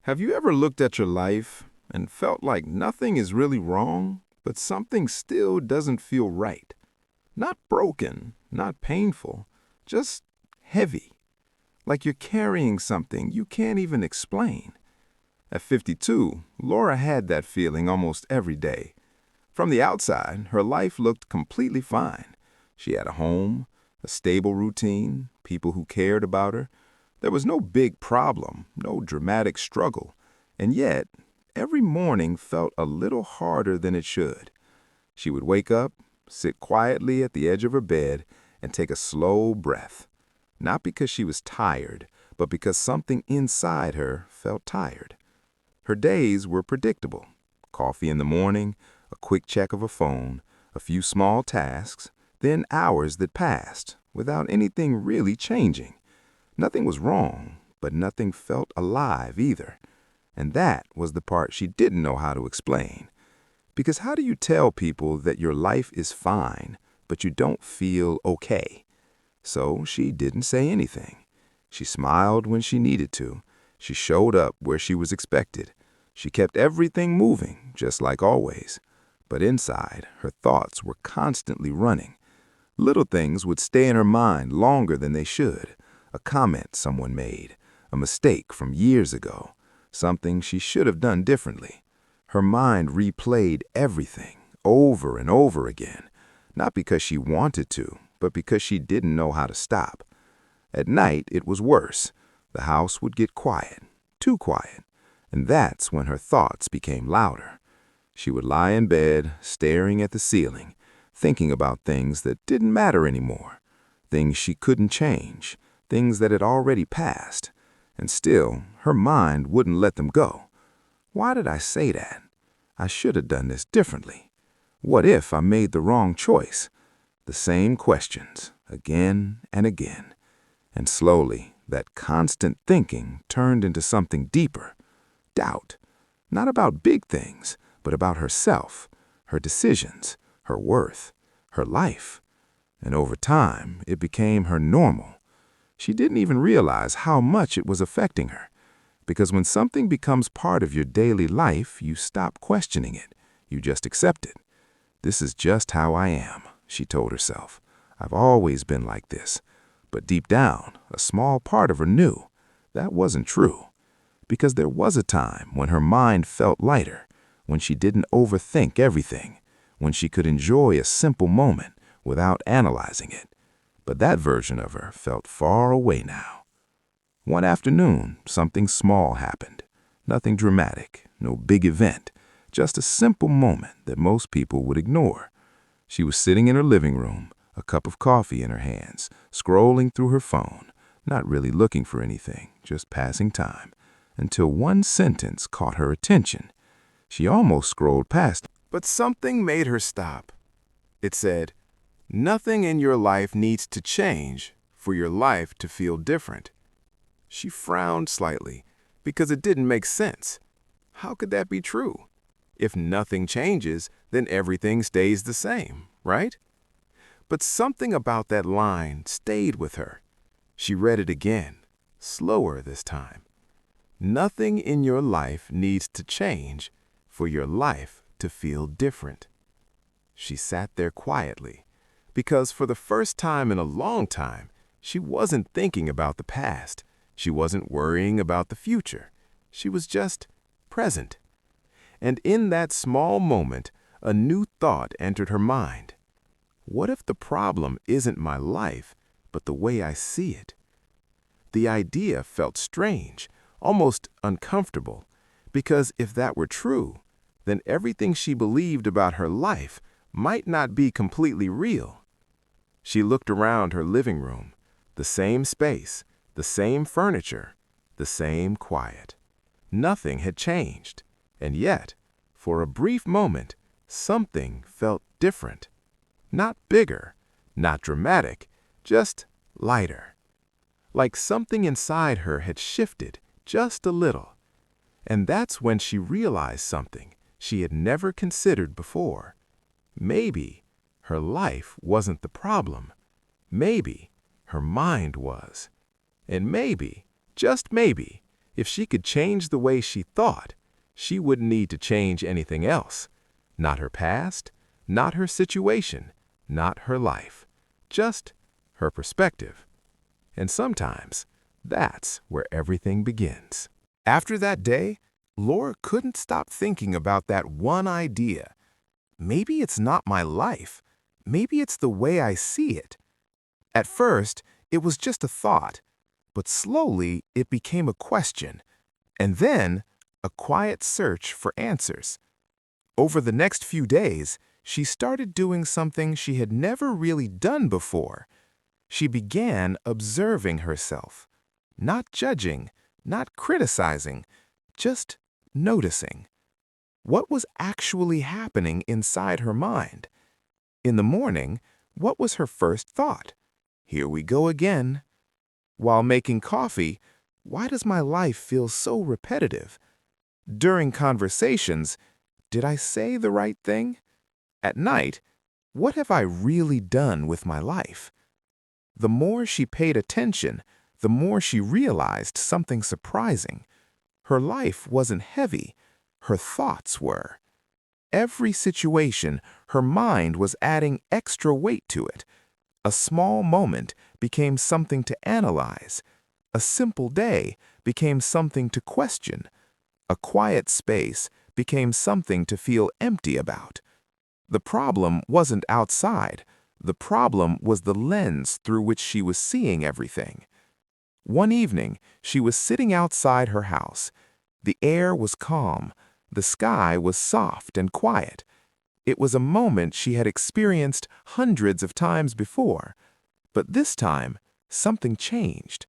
Have you ever looked at your life and felt like nothing is really wrong, but something still doesn't feel right? Not broken, not painful, just heavy, like you're carrying something you can't even explain. At 52, Laura had that feeling almost every day. From the outside, her life looked completely fine. She had a home, a stable routine, people who cared about her. There was no big problem, no dramatic struggle, and yet every morning felt a little harder than it should. She would wake up, sit quietly at the edge of her bed, and take a slow breath. Not because she was tired, but because something inside her felt tired. Her days were predictable. Coffee in the morning, a quick check of a phone, a few small tasks, then hours that passed without anything really changing. Nothing was wrong, but nothing felt alive either. And that was the part she didn't know how to explain. Because how do you tell people that your life is fine, but you don't feel okay? So she didn't say anything. She smiled when she needed to. She showed up where she was expected. She kept everything moving, just like always. But inside, her thoughts were constantly running. Little things would stay in her mind longer than they should. A comment someone made, a mistake from years ago, something she should have done differently. Her mind replayed everything over and over again, not because she wanted to, but because she didn't know how to stop. At night, it was worse. The house would get quiet, too quiet, and that's when her thoughts became louder. She would lie in bed, staring at the ceiling, thinking about things that didn't matter anymore, things she couldn't change, things that had already passed, and still her mind wouldn't let them go. Why did I say that? I should have done this differently. What if I made the wrong choice? The same questions, again and again. And slowly, that constant thinking turned into something deeper. Doubt. Not about big things, but about herself, her decisions, her worth, her life. And over time, it became her normal. She didn't even realize how much it was affecting her. Because when something becomes part of your daily life, you stop questioning it. You just accept it. This is just how I am, she told herself. I've always been like this. But deep down, a small part of her knew that wasn't true. Because there was a time when her mind felt lighter, when she didn't overthink everything, when she could enjoy a simple moment without analyzing it. But that version of her felt far away now. One afternoon, something small happened. Nothing dramatic, no big event, just a simple moment that most people would ignore. She was sitting in her living room, a cup of coffee in her hands, scrolling through her phone, not really looking for anything, just passing time, until one sentence caught her attention. She almost scrolled past it, but something made her stop. It said, "Nothing in your life needs to change for your life to feel different." She frowned slightly because it didn't make sense. How could that be true? If nothing changes, then everything stays the same, right? But something about that line stayed with her. She read it again, slower this time. Nothing in your life needs to change for your life to feel different. She sat there quietly, because for the first time in a long time, she wasn't thinking about the past. She wasn't worrying about the future. She was just present. And in that small moment, a new thought entered her mind. What if the problem isn't my life, but the way I see it? The idea felt strange, almost uncomfortable, because if that were true, then everything she believed about her life might not be completely real. She looked around her living room, the same space, the same furniture, the same quiet. Nothing had changed, and yet, for a brief moment, something felt different. Not bigger, not dramatic, just lighter. Like something inside her had shifted just a little. And that's when she realized something she had never considered before. Maybe her life wasn't the problem. Maybe her mind was. And maybe, just maybe, If she could change the way she thought, she wouldn't need to change anything else. Not her past, not her situation, not her life. Just her perspective. And sometimes, that's where everything begins. After that day, Laura couldn't stop thinking about that one idea. Maybe it's not my life. Maybe it's the way I see it. At first, it was just a thought, but slowly it became a question, and then a quiet search for answers. Over the next few days, she started doing something she had never really done before. She began observing herself, not judging, not criticizing, just noticing. What was actually happening inside her mind? In the morning, what was her first thought? Here we go again. While making coffee, why does my life feel so repetitive? During conversations, did I say the right thing? At night, what have I really done with my life? The more she paid attention, the more she realized something surprising. Her life wasn't heavy, her thoughts were. Every situation, her mind was adding extra weight to it. A small moment became something to analyze. A simple day became something to question. A quiet space became something to feel empty about. The problem wasn't outside. The problem was the lens through which she was seeing everything. One evening, she was sitting outside her house. The air was calm. The sky was soft and quiet. It was a moment she had experienced hundreds of times before. But this time, something changed.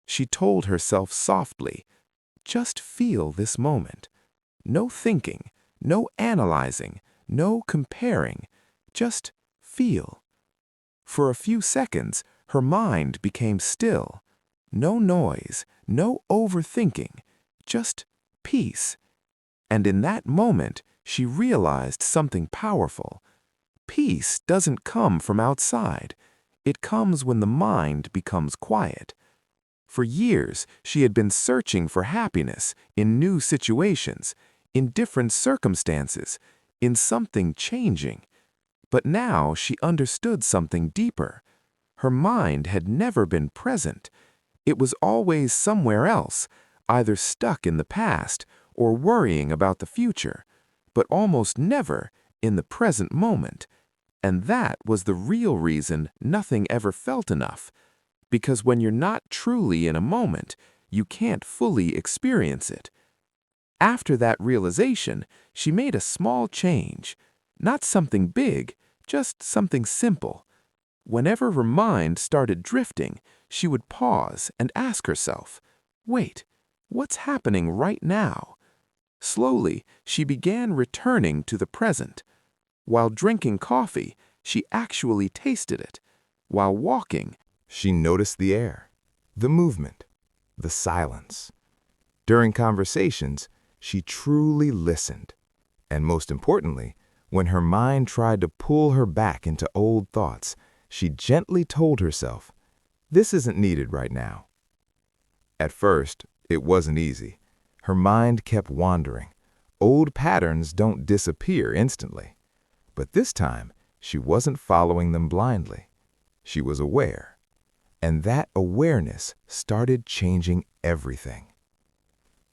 She told herself softly, "Just feel this moment. No thinking, no analyzing, no comparing. Just feel." For a few seconds, her mind became still. No noise, no overthinking, just peace. And in that moment, she realized something powerful. Peace doesn't come from outside. It comes when the mind becomes quiet. For years, she had been searching for happiness in new situations, in different circumstances, in something changing. But now she understood something deeper. Her mind had never been present. It was always somewhere else, either stuck in the past or worrying about the future, but almost never in the present moment. And that was the real reason nothing ever felt enough. Because when you're not truly in a moment, you can't fully experience it. After that realization, she made a small change. Not something big, just something simple. Whenever her mind started drifting, she would pause and ask herself, "Wait, what's happening right now?" Slowly, she began returning to the present. While drinking coffee, she actually tasted it. While walking, she noticed the air, the movement, the silence. During conversations, she truly listened. And most importantly, when her mind tried to pull her back into old thoughts, she gently told herself, "This isn't needed right now." At first, it wasn't easy. Her mind kept wandering. Old patterns don't disappear instantly. But this time, she wasn't following them blindly. She was aware. And that awareness started changing everything.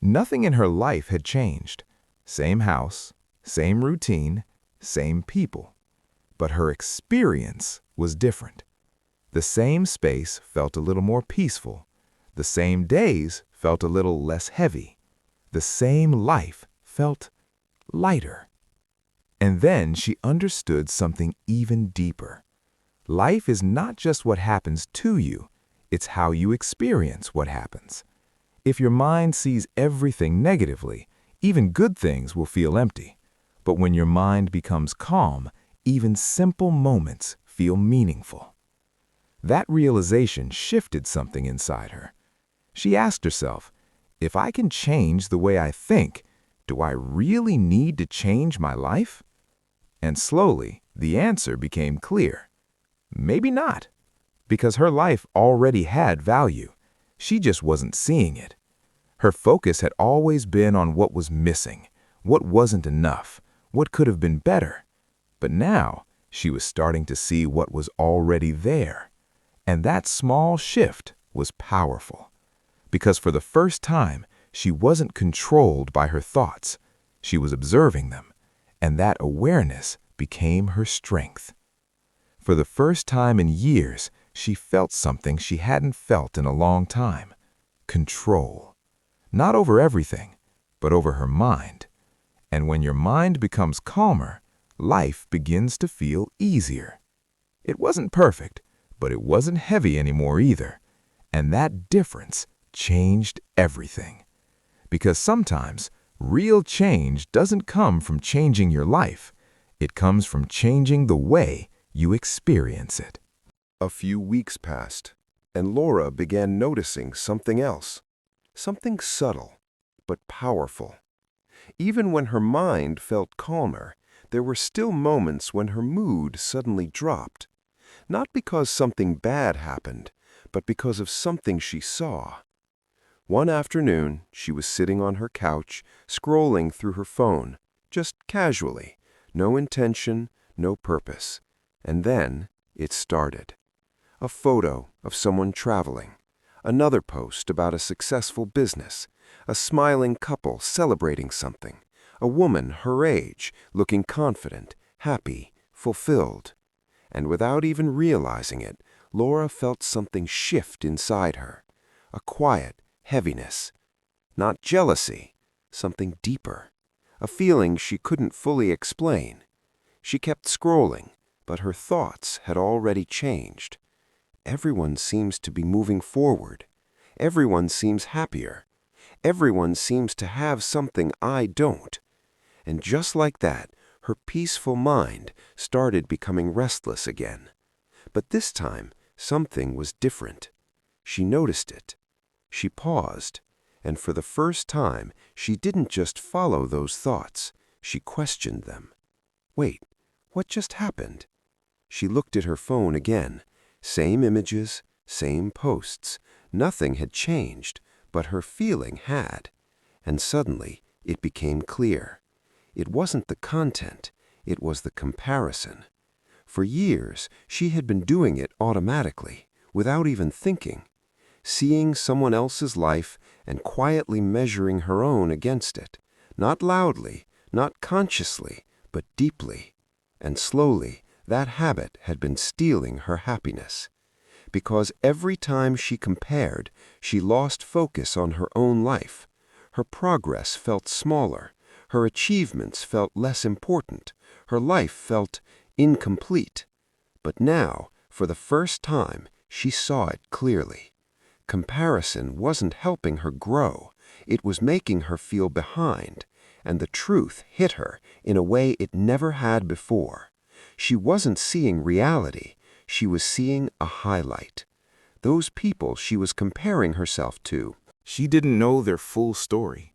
Nothing in her life had changed. Same house, same routine, same people. But her experience was different. The same space felt a little more peaceful. The same days felt a little less heavy. The same life felt lighter. And then she understood something even deeper. Life is not just what happens to you, it's how you experience what happens. If your mind sees everything negatively, even good things will feel empty. But when your mind becomes calm, even simple moments feel meaningful. That realization shifted something inside her. She asked herself, if I can change the way I think, do I really need to change my life? And slowly, the answer became clear. Maybe not, because her life already had value. She just wasn't seeing it. Her focus had always been on what was missing, what wasn't enough, what could have been better. But now, she was starting to see what was already there. And that small shift was powerful. Because for the first time, she wasn't controlled by her thoughts. She was observing them, and that awareness became her strength. For the first time in years, she felt something she hadn't felt in a long time: control. Not over everything, but over her mind. And when your mind becomes calmer, life begins to feel easier. It wasn't perfect, but it wasn't heavy anymore either. And that difference changed everything. Because sometimes, real change doesn't come from changing your life. It comes from changing the way you experience it. A few weeks passed, and Laura began noticing something else. Something subtle, but powerful. Even when her mind felt calmer, there were still moments when her mood suddenly dropped. Not because something bad happened, but because of something she saw. One afternoon, she was sitting on her couch, scrolling through her phone, just casually, no intention, no purpose. And then it started. A photo of someone traveling, another post about a successful business, a smiling couple celebrating something, a woman her age looking confident, happy, fulfilled. And without even realizing it, Laura felt something shift inside her, a quiet heaviness. Not jealousy, something deeper, a feeling she couldn't fully explain. She kept scrolling, but her thoughts had already changed. Everyone seems to be moving forward. Everyone seems happier. Everyone seems to have something I don't. And just like that, her peaceful mind started becoming restless again. But this time, something was different. She noticed it. She paused, and for the first time, she didn't just follow those thoughts. She questioned them. Wait, what just happened? She looked at her phone again. Same images, same posts. Nothing had changed, but her feeling had. And suddenly, it became clear. It wasn't the content, it was the comparison. For years, she had been doing it automatically, without even thinking, seeing someone else's life and quietly measuring her own against it, not loudly, not consciously, but deeply. And slowly, that habit had been stealing her happiness. Because every time she compared, she lost focus on her own life. Her progress felt smaller. Her achievements felt less important. Her life felt incomplete. But now, for the first time, she saw it clearly. Comparison wasn't helping her grow. It was making her feel behind. And the truth hit her in a way it never had before. She wasn't seeing reality. She was seeing a highlight. Those people she was comparing herself to. She didn't know their full story.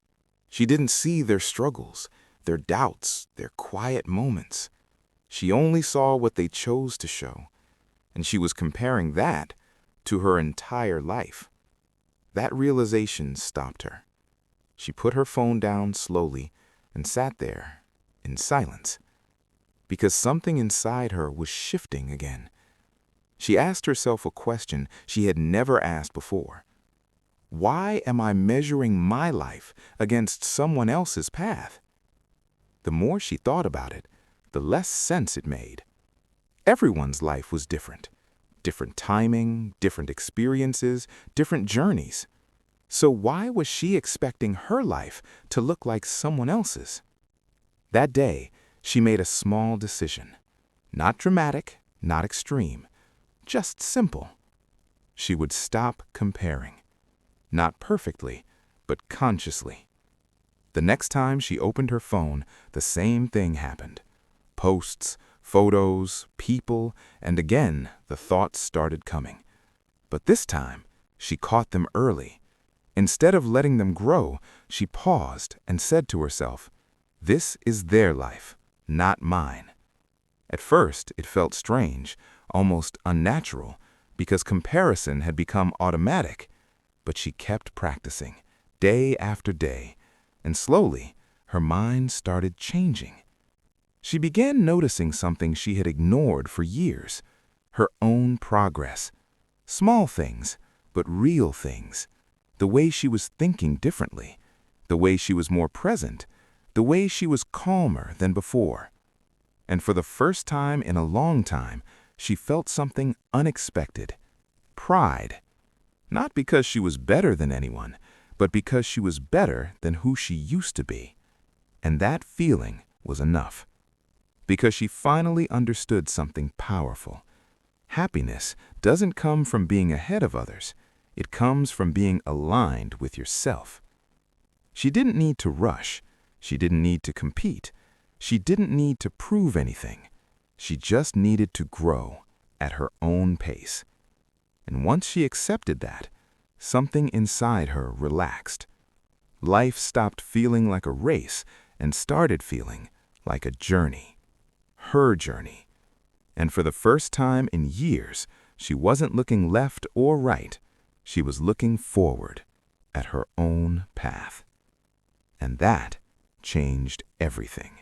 She didn't see their struggles, their doubts, their quiet moments. She only saw what they chose to show, and she was comparing that to her entire life. That realization stopped her. She put her phone down slowly and sat there in silence, because something inside her was shifting again. She asked herself a question she had never asked before. Why am I measuring my life against someone else's path? The more she thought about it, the less sense it made. Everyone's life was different. Different timing, different experiences, different journeys. So why was she expecting her life to look like someone else's? That day, she made a small decision. Not dramatic, not extreme, just simple. She would stop comparing. Not perfectly, but consciously. The next time she opened her phone, the same thing happened. Posts, photos, people, and again the thoughts started coming. But this time, she caught them early. Instead of letting them grow, she paused and said to herself, "This is their life, not mine." At first, it felt strange, almost unnatural, because comparison had become automatic. But she kept practicing, day after day, and slowly her mind started changing. She began noticing something she had ignored for years, her own progress. Small things, but real things. The way she was thinking differently, the way she was more present, the way she was calmer than before. And for the first time in a long time, she felt something unexpected. Pride. Not because she was better than anyone, but because she was better than who she used to be. And that feeling was enough. Because she finally understood something powerful. Happiness doesn't come from being ahead of others. It comes from being aligned with yourself. She didn't need to rush. She didn't need to compete. She didn't need to prove anything. She just needed to grow at her own pace. And once she accepted that, something inside her relaxed. Life stopped feeling like a race and started feeling like a journey. Her journey. And for the first time in years, she wasn't looking left or right. She was looking forward at her own path. And that changed everything.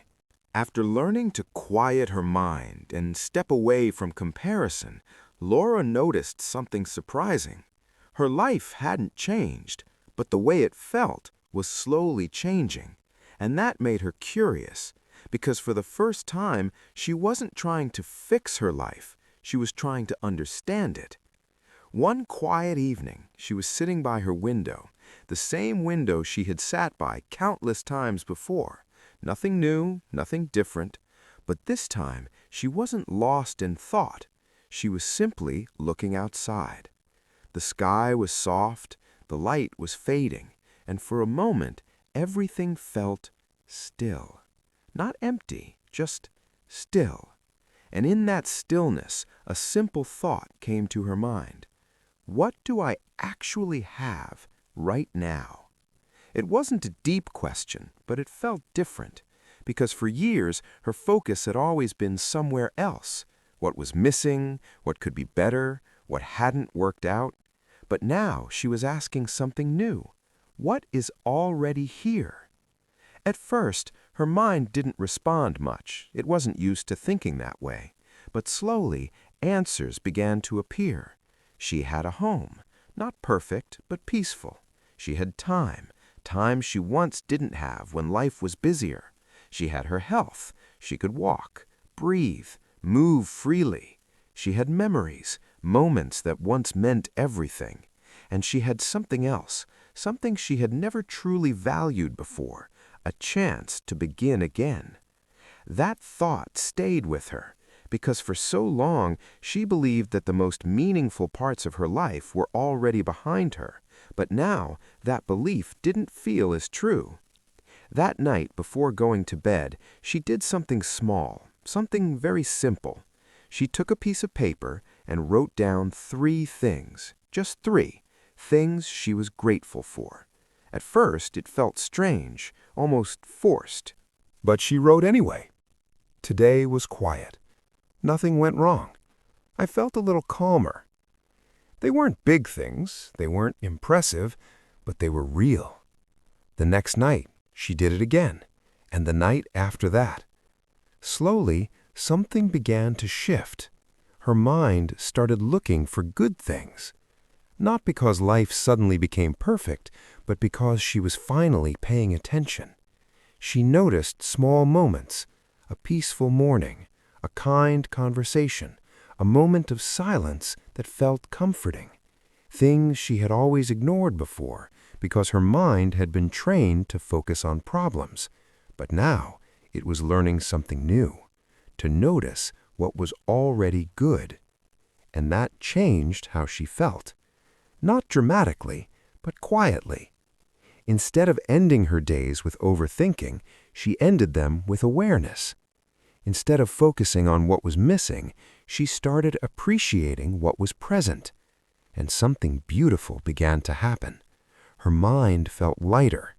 After learning to quiet her mind and step away from comparison, Laura noticed something surprising. Her life hadn't changed, but the way it felt was slowly changing. And that made her curious, because for the first time, she wasn't trying to fix her life. She was trying to understand it. One quiet evening, she was sitting by her window, the same window she had sat by countless times before. Nothing new, nothing different, but this time she wasn't lost in thought. She was simply looking outside. The sky was soft, the light was fading, and for a moment everything felt still. Not empty, just still. And in that stillness, a simple thought came to her mind. What do I actually have right now? It wasn't a deep question, but it felt different, because for years her focus had always been somewhere else. What was missing, what could be better, what hadn't worked out. But now she was asking something new. What is already here? At first, her mind didn't respond much. It wasn't used to thinking that way. But slowly, answers began to appear. She had a home, not perfect, but peaceful. She had time she once didn't have when life was busier. She had her health. She could walk, breathe, move freely. She had memories, moments that once meant everything. And she had something else, something she had never truly valued before. A chance to begin again. That thought stayed with her, because for so long she believed that the most meaningful parts of her life were already behind her, but now that belief didn't feel as true. That night before going to bed, she did something small, something very simple. She took a piece of paper and wrote down 3 things, just 3, things she was grateful for. At first, it felt strange, almost forced. But she wrote anyway. Today was quiet. Nothing went wrong. I felt a little calmer. They weren't big things, they weren't impressive, but they were real. The next night, she did it again, and the night after that. Slowly, something began to shift. Her mind started looking for good things. Not because life suddenly became perfect, but because she was finally paying attention. She noticed small moments, a peaceful morning, a kind conversation, a moment of silence that felt comforting. Things she had always ignored before because her mind had been trained to focus on problems. But now it was learning something new, to notice what was already good. And that changed how she felt. Not dramatically, but quietly. Instead of ending her days with overthinking, she ended them with awareness. Instead of focusing on what was missing, she started appreciating what was present. And something beautiful began to happen. Her mind felt lighter,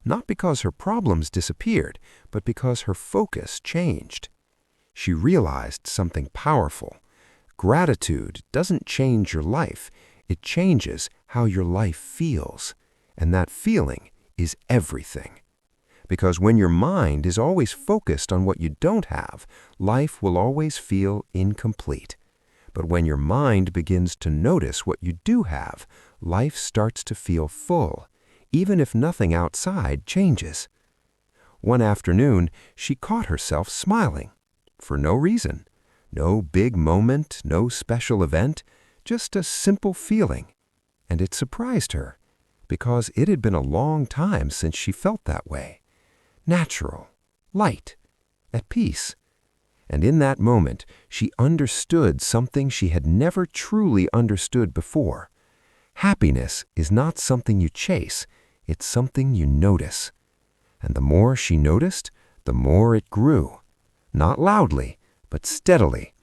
not because her problems disappeared, but because her focus changed. She realized something powerful. Gratitude doesn't change your life. It changes how your life feels. And that feeling is everything. Because when your mind is always focused on what you don't have, life will always feel incomplete. But when your mind begins to notice what you do have, life starts to feel full, even if nothing outside changes. One afternoon, she caught herself smiling. For no reason. No big moment, no special event, just a simple feeling. And it surprised her, because it had been a long time since she felt that way. Natural, light, at peace. And in that moment, she understood something she had never truly understood before. Happiness is not something you chase, it's something you notice. And the more she noticed, the more it grew. Not loudly, but steadily.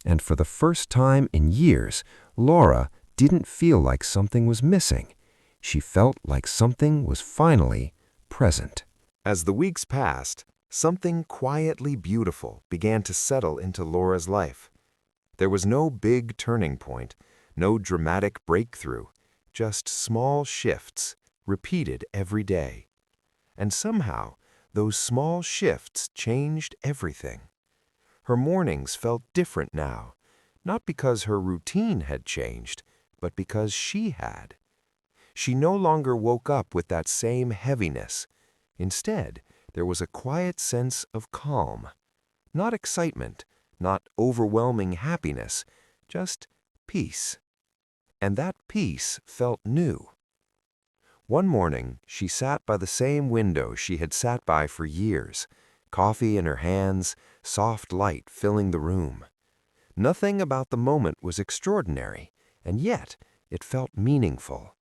And for the first time in years, Laura didn't feel like something was missing. She felt like something was finally present. As the weeks passed, something quietly beautiful began to settle into Laura's life. There was no big turning point, no dramatic breakthrough, just small shifts, repeated every day. And somehow, those small shifts changed everything. Her mornings felt different now, not because her routine had changed, but because she had. She no longer woke up with that same heaviness. Instead, there was a quiet sense of calm. Not excitement, not overwhelming happiness, just peace. And that peace felt new. One morning, she sat by the same window she had sat by for years, coffee in her hands, soft light filling the room. Nothing about the moment was extraordinary, and yet it felt meaningful.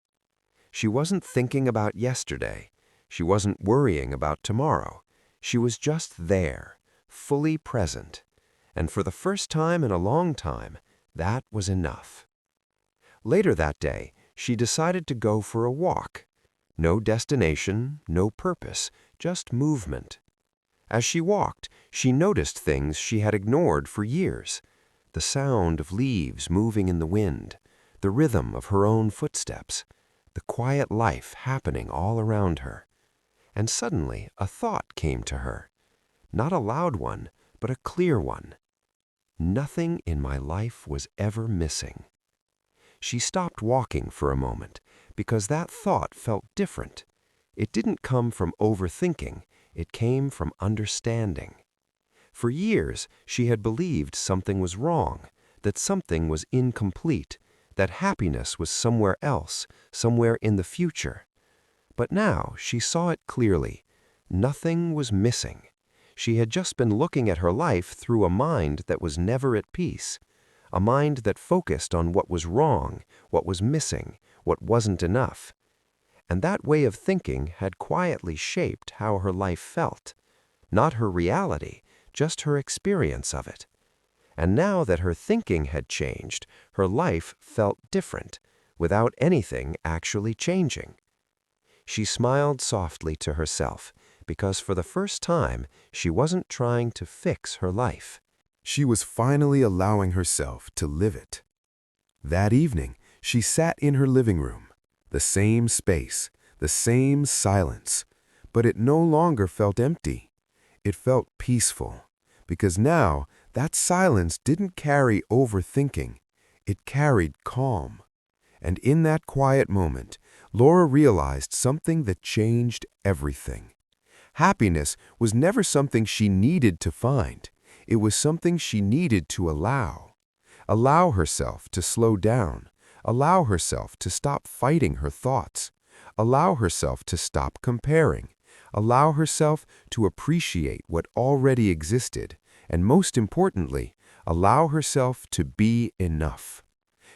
She wasn't thinking about yesterday. She wasn't worrying about tomorrow. She was just there, fully present. And for the first time in a long time, that was enough. Later that day, she decided to go for a walk. No destination, no purpose, just movement. As she walked, she noticed things she had ignored for years. The sound of leaves moving in the wind, the rhythm of her own footsteps, the quiet life happening all around her. And suddenly a thought came to her. Not a loud one, but a clear one. Nothing in my life was ever missing. She stopped walking for a moment, because that thought felt different. It didn't come from overthinking, it came from understanding. For years, she had believed something was wrong, that something was incomplete, that happiness was somewhere else, somewhere in the future. But now she saw it clearly. Nothing was missing. She had just been looking at her life through a mind that was never at peace, a mind that focused on what was wrong, what was missing, what wasn't enough. And that way of thinking had quietly shaped how her life felt. Not her reality, just her experience of it. And now that her thinking had changed, her life felt different, without anything actually changing. She smiled softly to herself, because for the first time, she wasn't trying to fix her life. She was finally allowing herself to live it. That evening, she sat in her living room. The same space, the same silence, but it no longer felt empty. It felt peaceful, because now that silence didn't carry overthinking. It carried calm. And in that quiet moment, Laura realized something that changed everything. Happiness was never something she needed to find. It was something she needed to allow. Allow herself to slow down. Allow herself to stop fighting her thoughts. Allow herself to stop comparing. Allow herself to appreciate what already existed. And most importantly, allow herself to be enough.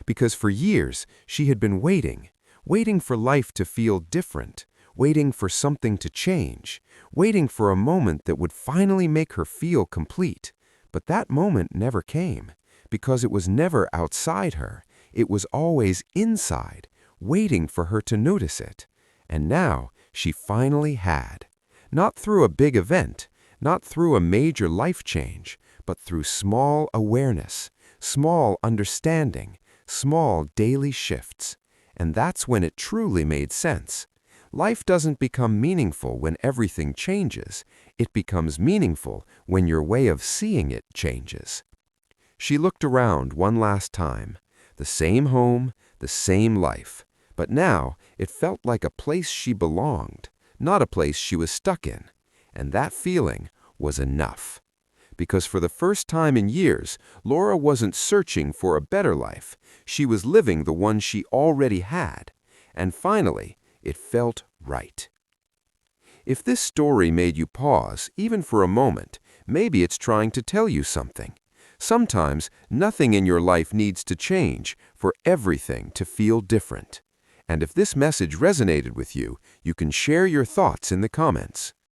Because for years, she had been waiting for life to feel different, waiting for something to change, waiting for a moment that would finally make her feel complete. But that moment never came, because it was never outside her. It was always inside, waiting for her to notice it. And now she finally had. Not through a big event, not through a major life change, but through small awareness, small understanding, small daily shifts. And that's when it truly made sense. Life doesn't become meaningful when everything changes. It becomes meaningful when your way of seeing it changes. She looked around one last time. The same home, the same life. But now it felt like a place she belonged, not a place she was stuck in. And that feeling was enough. Because for the first time in years, Laura wasn't searching for a better life. She was living the one she already had. And finally, it felt right. If this story made you pause, even for a moment, maybe it's trying to tell you something. Sometimes nothing in your life needs to change for everything to feel different. And if this message resonated with you, you can share your thoughts in the comments.